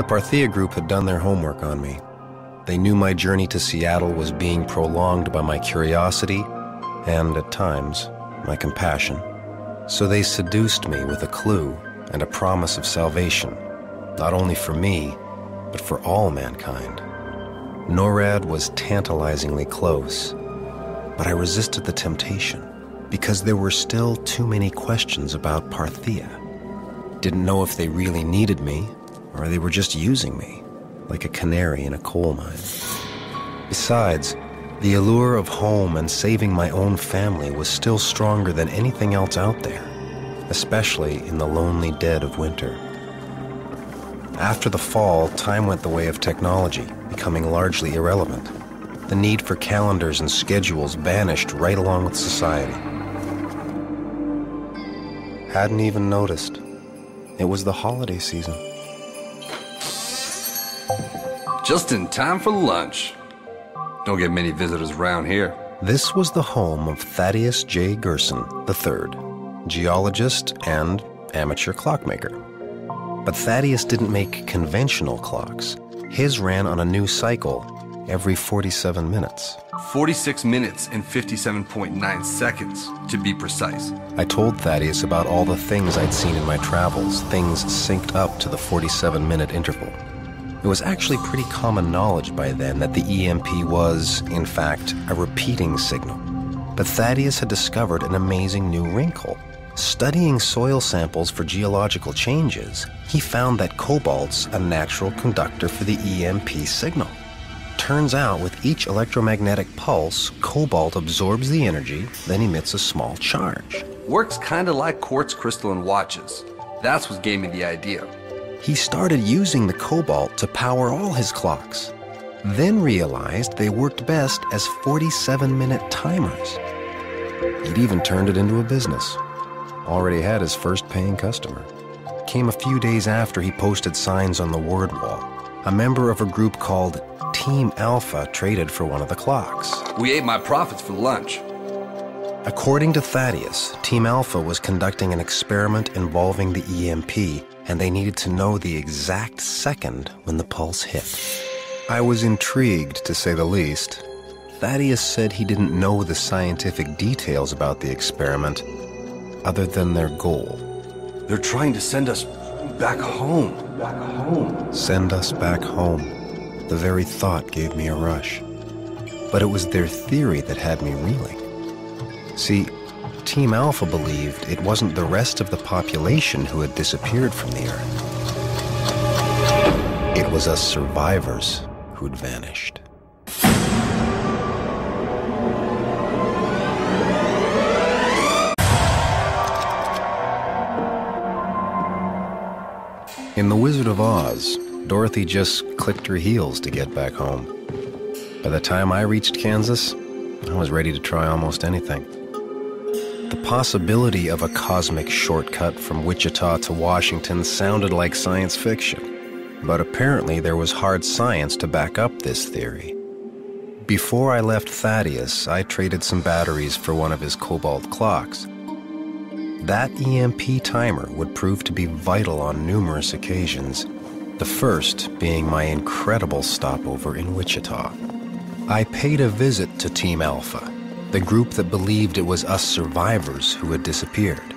The Parthia group had done their homework on me. They knew my journey to Seattle was being prolonged by my curiosity and, at times, my compassion. So they seduced me with a clue and a promise of salvation, not only for me, but for all mankind. NORAD was tantalizingly close, but I resisted the temptation because there were still too many questions about Parthia. Didn't know if they really needed me, or they were just using me, like a canary in a coal mine. Besides, the allure of home and saving my own family was still stronger than anything else out there, especially in the lonely dead of winter. After the fall, time went the way of technology, becoming largely irrelevant. The need for calendars and schedules vanished right along with society. Hadn't even noticed. It was the holiday season. Just in time for lunch. Don't get many visitors around here. This was the home of Thaddeus J. Gerson III, geologist and amateur clockmaker. But Thaddeus didn't make conventional clocks. His ran on a new cycle every 47 minutes. 46 minutes and 57.9 seconds, to be precise. I told Thaddeus about all the things I'd seen in my travels, things synced up to the 47-minute interval. It was actually pretty common knowledge by then that the EMP was, in fact, a repeating signal. But Thaddeus had discovered an amazing new wrinkle. Studying soil samples for geological changes, he found that cobalt's a natural conductor for the EMP signal. Turns out, with each electromagnetic pulse, cobalt absorbs the energy, then emits a small charge. Works kinda like quartz crystalline watches. That's what gave me the idea. He started using the cobalt to power all his clocks, then realized they worked best as 47-minute timers. He'd even turned it into a business. Already had his first paying customer. Came a few days after he posted signs on the word wall. A member of a group called Team Alpha traded for one of the clocks. We ate my profits for lunch. According to Thaddeus, Team Alpha was conducting an experiment involving the EMP, and they needed to know the exact second when the pulse hit. I was intrigued, to say the least. Thaddeus said he didn't know the scientific details about the experiment, other than their goal. They're trying to send us back home. Send us back home. The very thought gave me a rush. But it was their theory that had me reeling. See, Team Alpha believed it wasn't the rest of the population who had disappeared from the Earth. It was us survivors who'd vanished. In The Wizard of Oz, Dorothy just clicked her heels to get back home. By the time I reached Kansas, I was ready to try almost anything. The possibility of a cosmic shortcut from Wichita to Washington sounded like science fiction, but apparently there was hard science to back up this theory. Before I left Thaddeus, I traded some batteries for one of his cobalt clocks. That EMP timer would prove to be vital on numerous occasions, the first being my incredible stopover in Wichita. I paid a visit to Team Alpha, the group that believed it was us survivors who had disappeared.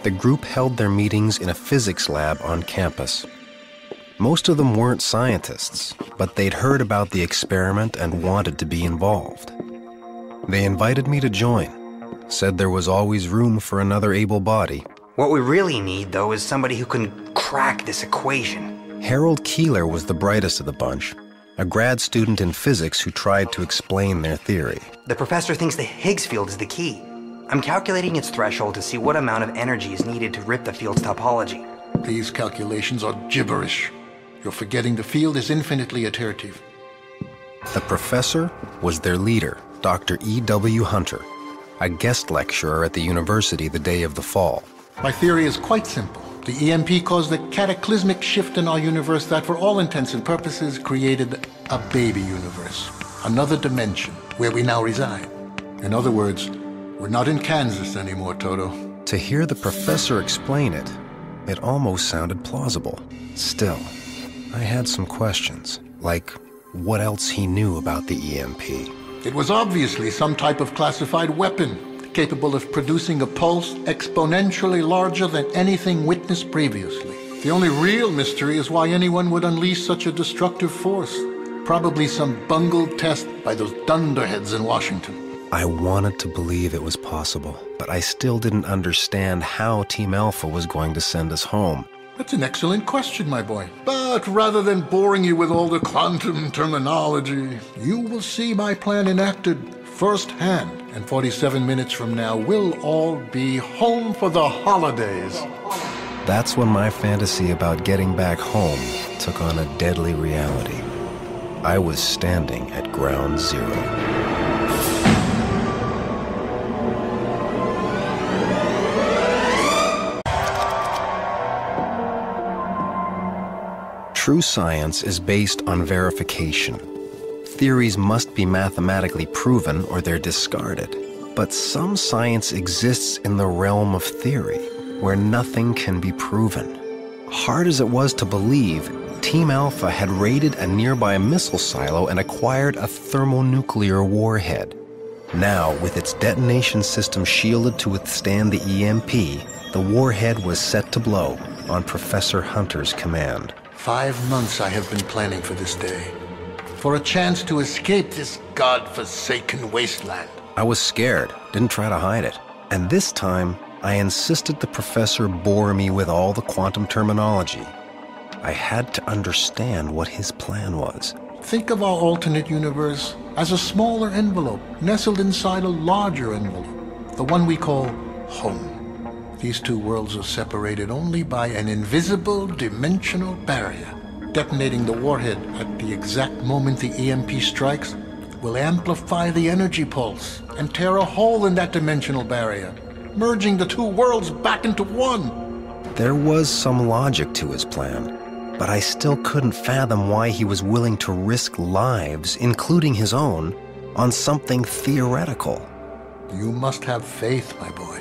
The group held their meetings in a physics lab on campus. Most of them weren't scientists, but they'd heard about the experiment and wanted to be involved. They invited me to join, said there was always room for another able body. What we really need, though, is somebody who can crack this equation. Harold Keeler was the brightest of the bunch, a grad student in physics who tried to explain their theory. The professor thinks the Higgs field is the key. I'm calculating its threshold to see what amount of energy is needed to rip the field's topology. These calculations are gibberish. You're forgetting the field is infinitely iterative. The professor was their leader, Dr. E.W. Hunter, a guest lecturer at the university the day of the fall. My theory is quite simple. The EMP caused a cataclysmic shift in our universe that, for all intents and purposes, created a baby universe, another dimension where we now reside. In other words, we're not in Kansas anymore, Toto. To hear the professor explain it, it almost sounded plausible. Still, I had some questions, like what else he knew about the EMP. It was obviously some type of classified weapon, capable of producing a pulse exponentially larger than anything witnessed previously. The only real mystery is why anyone would unleash such a destructive force. Probably some bungled test by those dunderheads in Washington. I wanted to believe it was possible, but I still didn't understand how Team Alpha was going to send us home. That's an excellent question, my boy. But rather than boring you with all the quantum terminology, you will see my plan enacted firsthand. And 47 minutes from now, we'll all be home for the holidays. That's when my fantasy about getting back home took on a deadly reality. I was standing at ground zero. True science is based on verification. Theories must be mathematically proven or they're discarded. But some science exists in the realm of theory, where nothing can be proven. Hard as it was to believe, Team Alpha had raided a nearby missile silo and acquired a thermonuclear warhead. Now, with its detonation system shielded to withstand the EMP, the warhead was set to blow on Professor Hunter's command. 5 months I have been planning for this day. For a chance to escape this godforsaken wasteland. I was scared, didn't try to hide it. And this time, I insisted the professor bore me with all the quantum terminology. I had to understand what his plan was. Think of our alternate universe as a smaller envelope nestled inside a larger envelope, the one we call home. These two worlds are separated only by an invisible dimensional barrier. Detonating the warhead at the exact moment the EMP strikes will amplify the energy pulse and tear a hole in that dimensional barrier, merging the two worlds back into one. There was some logic to his plan, but I still couldn't fathom why he was willing to risk lives, including his own, on something theoretical. You must have faith, my boy.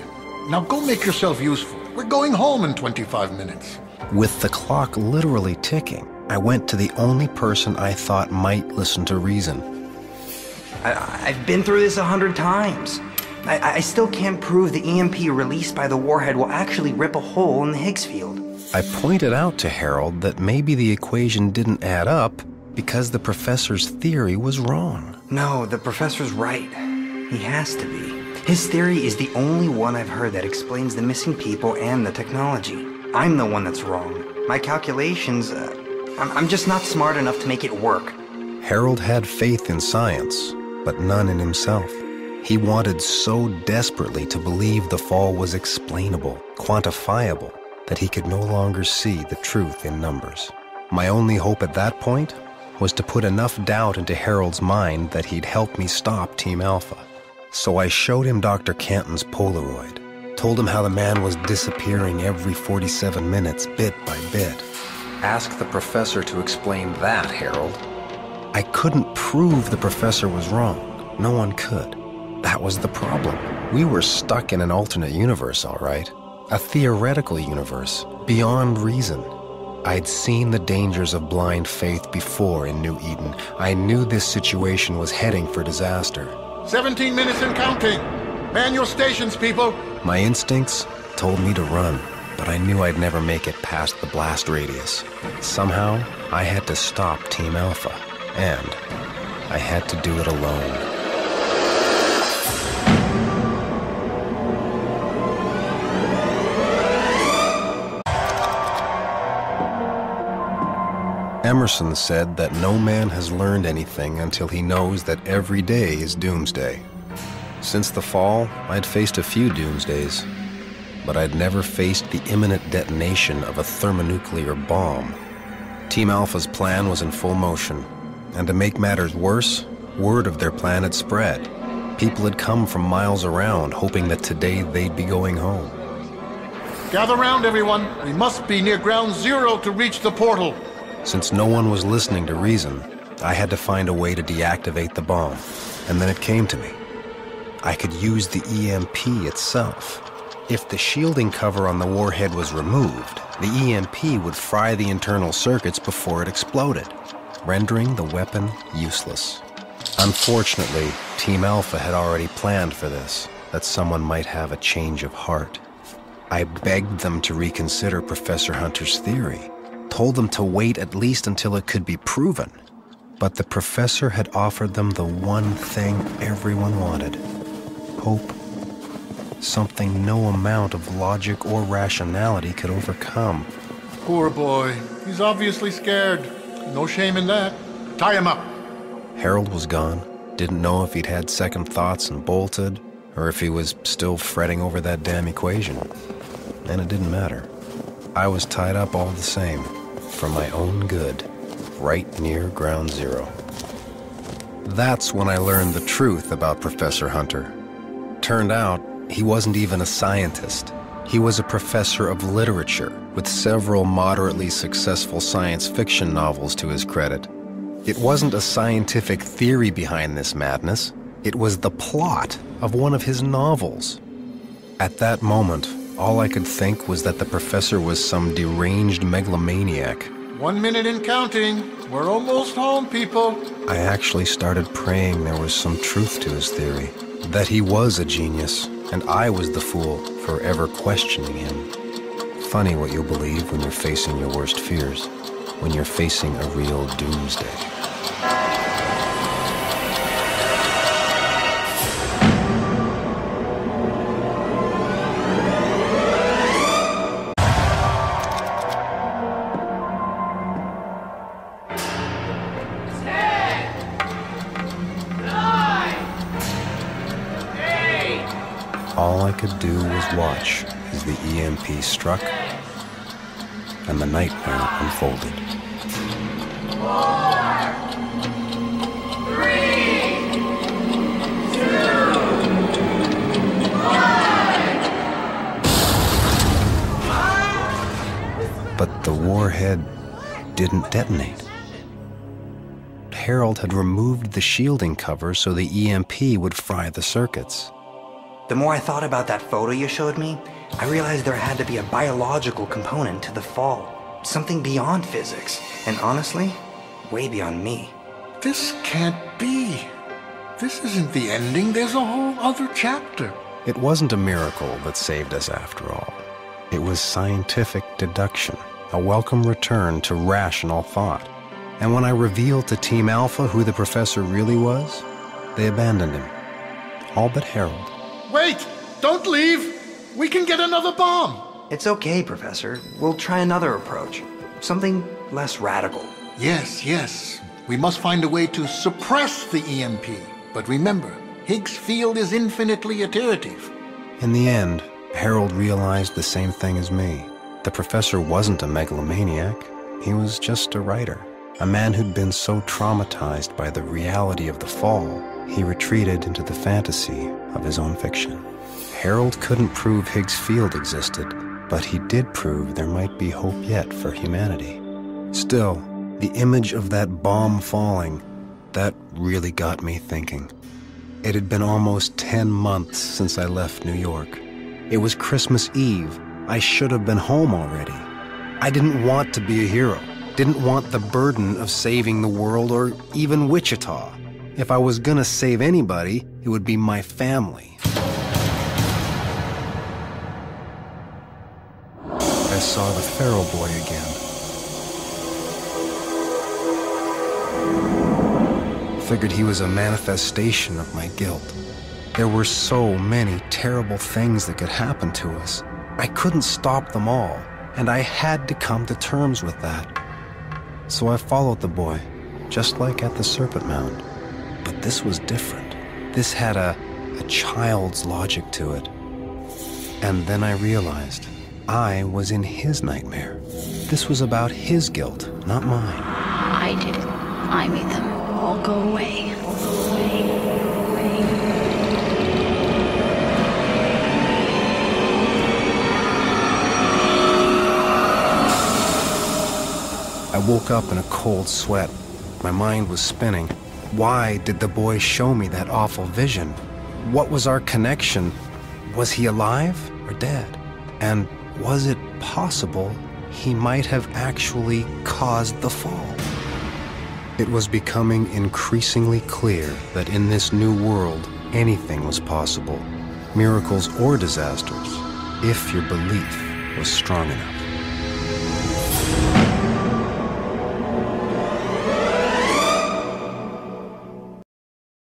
Now go make yourself useful. We're going home in 25 minutes. With the clock literally ticking, I went to the only person I thought might listen to reason. I've been through this 100 times. I still can't prove the EMP released by the warhead will actually rip a hole in the Higgs field. I pointed out to Harold that maybe the equation didn't add up because the professor's theory was wrong. No, the professor's right. He has to be. His theory is the only one I've heard that explains the missing people and the technology. I'm the one that's wrong. My calculations, I'm just not smart enough to make it work. Harold had faith in science, but none in himself. He wanted so desperately to believe the fall was explainable, quantifiable, that he could no longer see the truth in numbers. My only hope at that point was to put enough doubt into Harold's mind that he'd help me stop Team Alpha. So I showed him Dr. Canton's Polaroid, told him how the man was disappearing every 47 minutes, bit by bit. Ask the professor to explain that, Harold. I couldn't prove the professor was wrong. No one could. That was the problem. We were stuck in an alternate universe, all right. A theoretical universe, beyond reason. I'd seen the dangers of blind faith before in New Eden. I knew this situation was heading for disaster. 17 minutes and counting. Man your stations, people. My instincts told me to run, but I knew I'd never make it past the blast radius. Somehow, I had to stop Team Alpha, and I had to do it alone. Emerson said that no man has learned anything until he knows that every day is doomsday. Since the fall, I'd faced a few doomsdays, but I'd never faced the imminent detonation of a thermonuclear bomb. Team Alpha's plan was in full motion, and to make matters worse, word of their plan had spread. People had come from miles around, hoping that today they'd be going home. Gather round, everyone. We must be near ground zero to reach the portal. Since no one was listening to reason, I had to find a way to deactivate the bomb, and then it came to me. I could use the EMP itself. If the shielding cover on the warhead was removed, the EMP would fry the internal circuits before it exploded, rendering the weapon useless. Unfortunately, Team Alpha had already planned for this, that someone might have a change of heart. I begged them to reconsider Professor Hunter's theory, told them to wait at least until it could be proven. But the professor had offered them the one thing everyone wanted: hope. Something no amount of logic or rationality could overcome. Poor boy. He's obviously scared. No shame in that. Tie him up. Harold was gone. Didn't know if he'd had second thoughts and bolted, or if he was still fretting over that damn equation. And it didn't matter. I was tied up all the same, for my own good, right near Ground Zero. That's when I learned the truth about Professor Hunter. Turned out, he wasn't even a scientist. He was a professor of literature, with several moderately successful science fiction novels to his credit. It wasn't a scientific theory behind this madness. It was the plot of one of his novels. At that moment, all I could think was that the professor was some deranged megalomaniac. 1 minute and counting. We're almost home, people. I actually started praying there was some truth to his theory, that he was a genius, and I was the fool for ever questioning him. Funny what you'll believe when you're facing your worst fears, when you're facing a real doomsday. All I could do was watch as the EMP struck and the nightmare unfolded. 4, 3, 2, 1. But the warhead didn't detonate. Harold had removed the shielding cover so the EMP would fry the circuits. The more I thought about that photo you showed me, I realized there had to be a biological component to the fall. Something beyond physics, and honestly, way beyond me. This can't be. This isn't the ending. There's a whole other chapter. It wasn't a miracle that saved us after all. It was scientific deduction, a welcome return to rational thought. And when I revealed to Team Alpha who the professor really was, they abandoned him. All but Harold. Wait! Don't leave! We can get another bomb! It's okay, Professor. We'll try another approach. Something less radical. Yes. We must find a way to suppress the EMP. But remember, Higgs field is infinitely iterative. In the end, Harold realized the same thing as me. The professor wasn't a megalomaniac. He was just a writer. A man who'd been so traumatized by the reality of the fall, he retreated into the fantasy of his own fiction. Harold couldn't prove Higgs field existed, but he did prove there might be hope yet for humanity. Still, the image of that bomb falling, that really got me thinking. It had been almost 10 months since I left New York. It was Christmas Eve. I should have been home already. I didn't want to be a hero. Didn't want the burden of saving the world or even Wichita. If I was gonna save anybody, it would be my family. I saw the Pharaoh boy again. Figured he was a manifestation of my guilt. There were so many terrible things that could happen to us. I couldn't stop them all, and I had to come to terms with that. So I followed the boy, just like at the Serpent Mound. But this was different. This had a child's logic to it. And then I realized I was in his nightmare. This was about his guilt, not mine. I did it. I made them all go away. I woke up in a cold sweat. My mind was spinning. Why did the boy show me that awful vision? What was our connection? Was he alive, or Dad? And was it possible he might have actually caused the fall? It was becoming increasingly clear that in this new world, anything was possible, miracles or disasters, if your belief was strong enough.